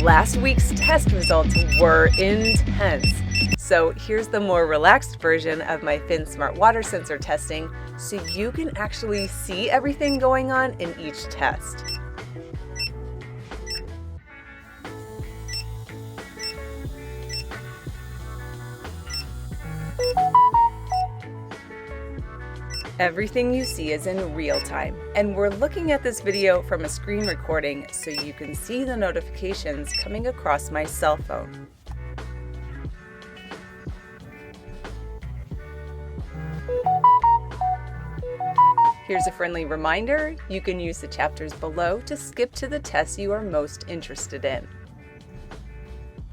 Last week's test results were intense. So here's the more relaxed version of my Phyn Smart Water Sensor testing so you can actually see everything going on in each test. Everything you see is in real time, and we're looking at this video from a screen recording so you can see the notifications coming across my cell phone. Here's a friendly reminder, you can use the chapters below to skip to the tests you are most interested in.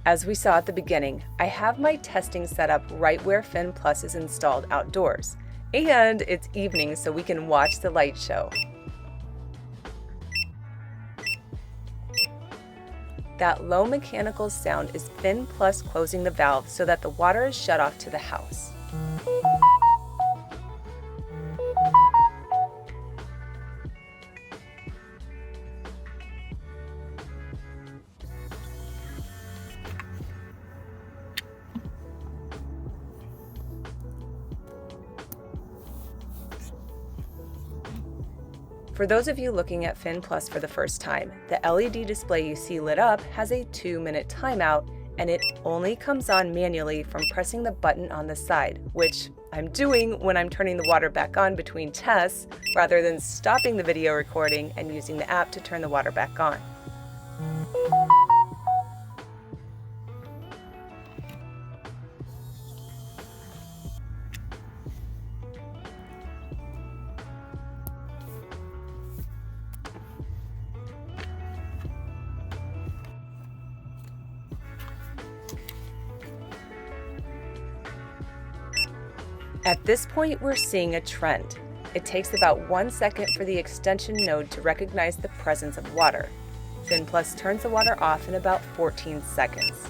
As we saw at the beginning, I have my testing set up right where Phyn Plus is installed outdoors. And it's evening so we can watch the light show. That low mechanical sound is Phyn Plus closing the valve so that the water is shut off to the house. For those of you looking at Phyn Plus for the first time, the LED display you see lit up has a 2-minute timeout, and it only comes on manually from pressing the button on the side, which I'm doing when I'm turning the water back on between tests, rather than stopping the video recording and using the app to turn the water back on. At this point, we're seeing a trend. It takes about 1 second for the extension node to recognize the presence of water. Phyn Plus turns the water off in about 14 seconds.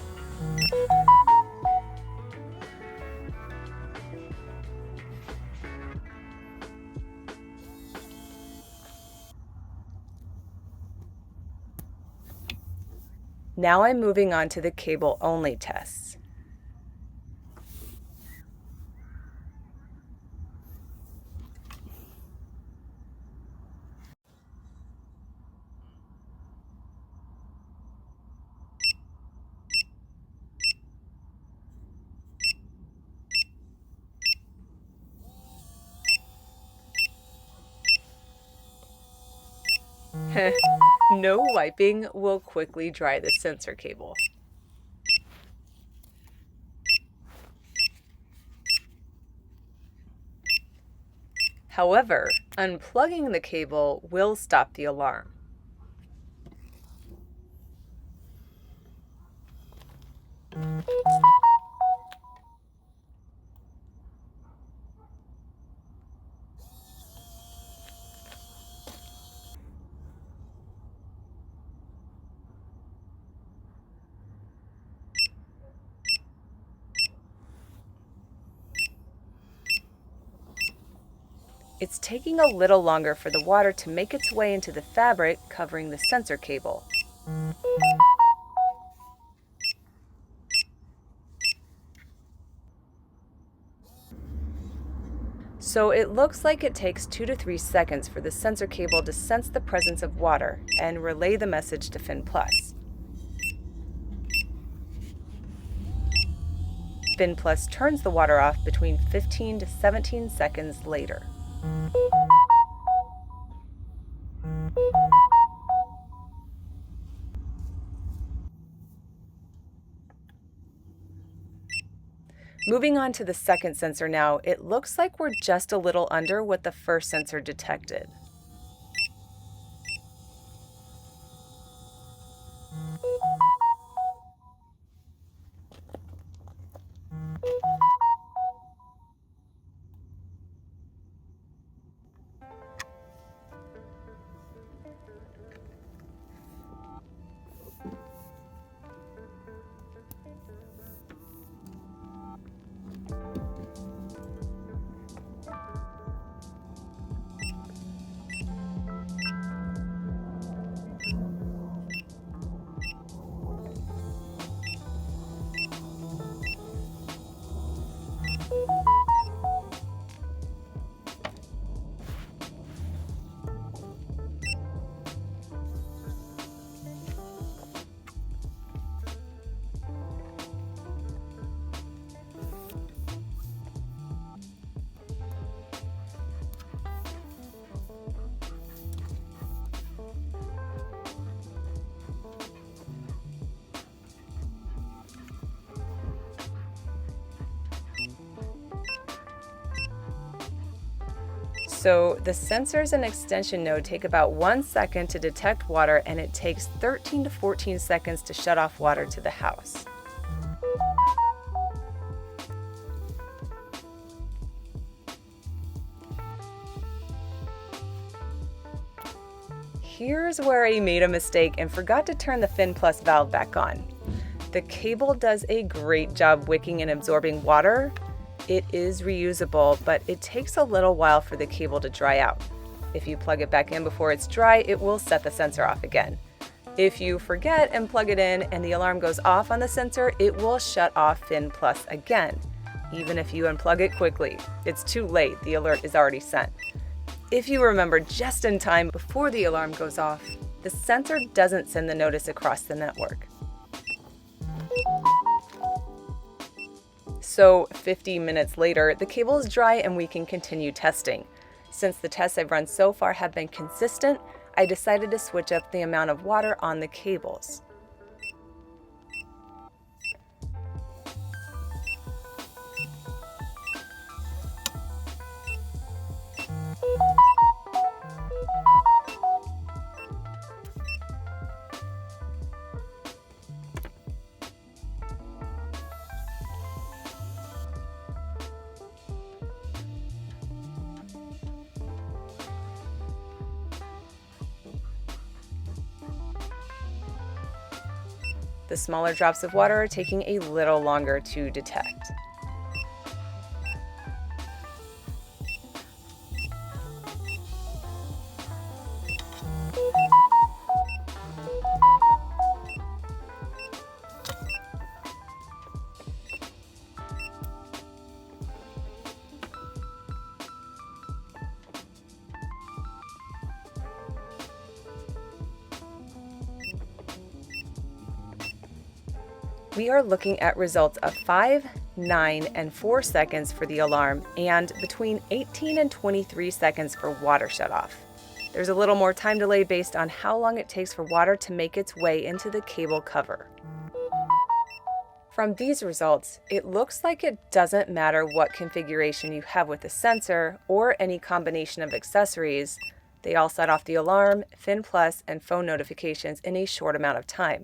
Now I'm moving on to the cable-only tests. No wiping will quickly dry the sensor cable. However, unplugging the cable will stop the alarm. It's taking a little longer for the water to make its way into the fabric covering the sensor cable. So it looks like it takes 2 to 3 seconds for the sensor cable to sense the presence of water and relay the message to Phyn Plus. Phyn Plus turns the water off between 15 to 17 seconds later. Moving on to the second sensor now, it looks like we're just a little under what the first sensor detected. So the sensors and extension node take about 1 second to detect water, and it takes 13 to 14 seconds to shut off water to the house. Here's where I made a mistake and forgot to turn the Phyn Plus valve back on. The cable does a great job wicking and absorbing water. It is reusable, but it takes a little while for the cable to dry out. If you plug it back in before it's dry, it will set the sensor off again. If you forget and plug it in and the alarm goes off on the sensor, it will shut off Phyn Plus again, even if you unplug it quickly. It's too late, the alert is already sent. If you remember just in time before the alarm goes off, the sensor doesn't send the notice across the network. So 50 minutes later, the cable is dry and we can continue testing. Since the tests I've run so far have been consistent, I decided to switch up the amount of water on the cables. The smaller drops of water are taking a little longer to detect. We are looking at results of 5, 9, and 4 seconds for the alarm, and between 18 and 23 seconds for water shutoff. There's a little more time delay based on how long it takes for water to make its way into the cable cover. From these results, it looks like it doesn't matter what configuration you have with the sensor or any combination of accessories. They all set off the alarm, Phyn Plus, and phone notifications in a short amount of time.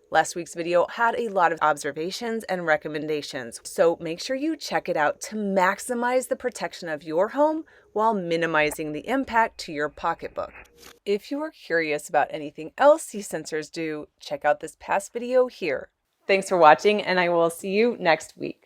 Last week's video had a lot of observations and recommendations, so make sure you check it out to maximize the protection of your home while minimizing the impact to your pocketbook. If you are curious about anything else these sensors do, check out this past video here. Thanks for watching, and I will see you next week.